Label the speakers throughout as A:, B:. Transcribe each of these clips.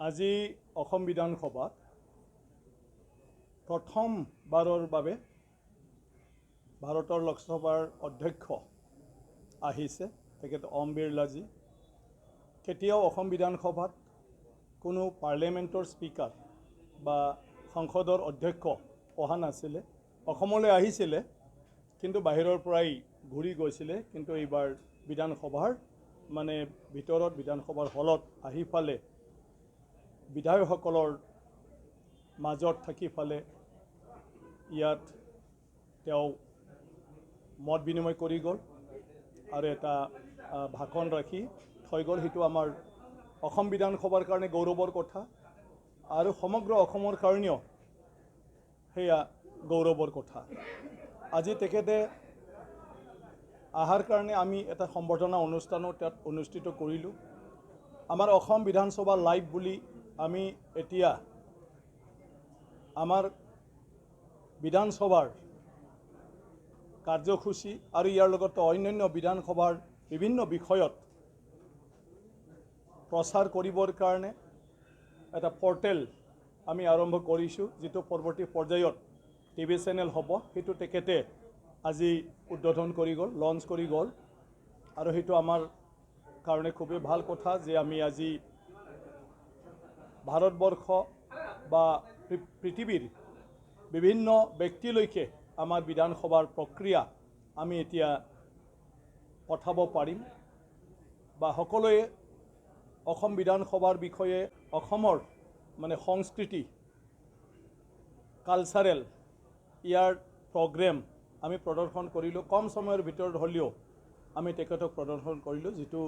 A: আজি অসম বিধানসভাত প্ৰথমবাৰৰ বাবে ভাৰতৰ লোকসভাৰ অধ্যক্ষ আহিছে তেখেত ওম বিৰলাজী। কেতিয়াও অসম বিধানসভাত কোনো পাৰ্লিয়ামেণ্টৰ স্পীকাৰ বা সংসদৰ অধ্যক্ষ অহা নাছিলে। অসমলৈ আহিছিলে কিন্তু বাহিৰৰ পৰাই ঘূৰি গৈছিলে, কিন্তু এইবাৰ বিধানসভাৰ ভিতৰত বিধানসভাৰ হলত আহি পালে বিধায়কসকলৰ মাজত থাকি পালে ইয়াত তেওঁ মত বিনিময় কৰি গ'ল আৰু এটা ভাষণ ৰাখি থৈ গ'ল। সেইটো আমাৰ অসম বিধানসভাৰ কাৰণে গৌৰৱৰ কথা আৰু সমগ্ৰ অসমৰ কাৰণেও সেয়া গৌৰৱৰ কথা। আজি তেখেতে অহাৰ কাৰণে আমি এটা সম্বৰ্ধনা অনুষ্ঠানো তাত অনুষ্ঠিত কৰিলোঁ। আমাৰ অসম বিধানসভা লাইভ বুলি আমি এতিয়া আমাৰ বিধানসভাৰ কাৰ্যসূচী আৰু ইয়াৰ লগতে অন্যান্য বিধানসভাৰ বিভিন্ন বিষয়ত প্ৰচাৰ কৰিবৰ কাৰণে এটা পৰ্টেল আমি আৰম্ভ কৰিছোঁ, যিটো পৰৱৰ্তী পৰ্যায়ত টিভি চেনেল হ'ব। সেইটো তেখেতে আজি উদ্বোধন কৰি গ'ল, লঞ্চ কৰি গ'ল আৰু সেইটো আমাৰ কাৰণে খুবেই ভাল কথা যে আমি আজি ভাৰতবৰ্ষ বা পৃথিৱীৰ বিভিন্ন ব্যক্তিলৈকে আমাৰ বিধানসভাৰ প্ৰক্ৰিয়া আমি এতিয়া পঠাব পাৰিম বা সকলোৱে অসম বিধানসভাৰ বিষয়ে অসমৰ সংস্কৃতি কালচাৰেল ইয়াৰ প্ৰগ্ৰেম আমি প্ৰদৰ্শন কৰিলোঁ। কম সময়ৰ ভিতৰত হ'লেও আমি তেখেতক প্ৰদৰ্শন কৰিলোঁ, যিটো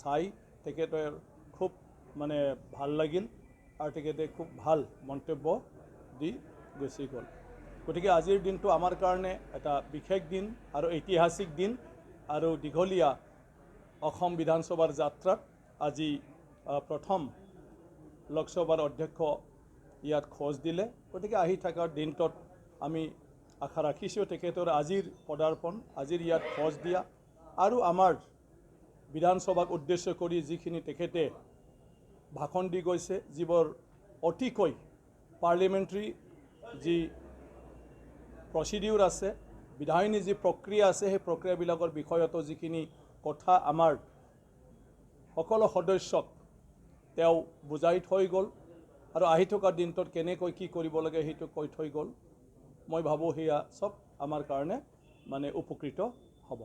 A: চাই তেখেতৰ খুব ভাল লাগিল আৰু তেখেতে খুব ভাল মন্তব্য দি গুচি গ'ল। গতিকে আজিৰ দিনটো আমাৰ কাৰণে এটা বিশেষ দিন আৰু ঐতিহাসিক দিন আৰু দীঘলীয়া অসম বিধানসভাৰ যাত্ৰাত আজি প্ৰথম লোকসভাৰ অধ্যক্ষ ইয়াত খোজ দিলে। গতিকে আহি থকা দিনটোত আমি আশা ৰাখিছোঁ তেখেতৰ আজিৰ পদাৰ্পণ, আজিৰ ইয়াত খোজ দিয়া আৰু আমাৰ বিধানসভাক উদ্দেশ্য কৰি যিখিনি তেখেতে ভাষণ দি গৈছে, যিবোৰ অতিকৈ পাৰ্লিমেণ্টাৰী যি প্ৰচিডিউৰ আছে, বিধায়নী যি প্ৰক্ৰিয়া আছে, সেই প্ৰক্ৰিয়াবিলাকৰ বিষয়তো যিখিনি কথা আমাৰ সকলো সদস্যক তেওঁ বুজাই থৈ গ'ল আৰু আহি থকা দিনটোত কেনেকৈ কি কৰিব লাগে সেইটো কৈ থৈ গ'ল। মই ভাবোঁ সেয়া চব আমাৰ কাৰণে উপকৃত হ'ব।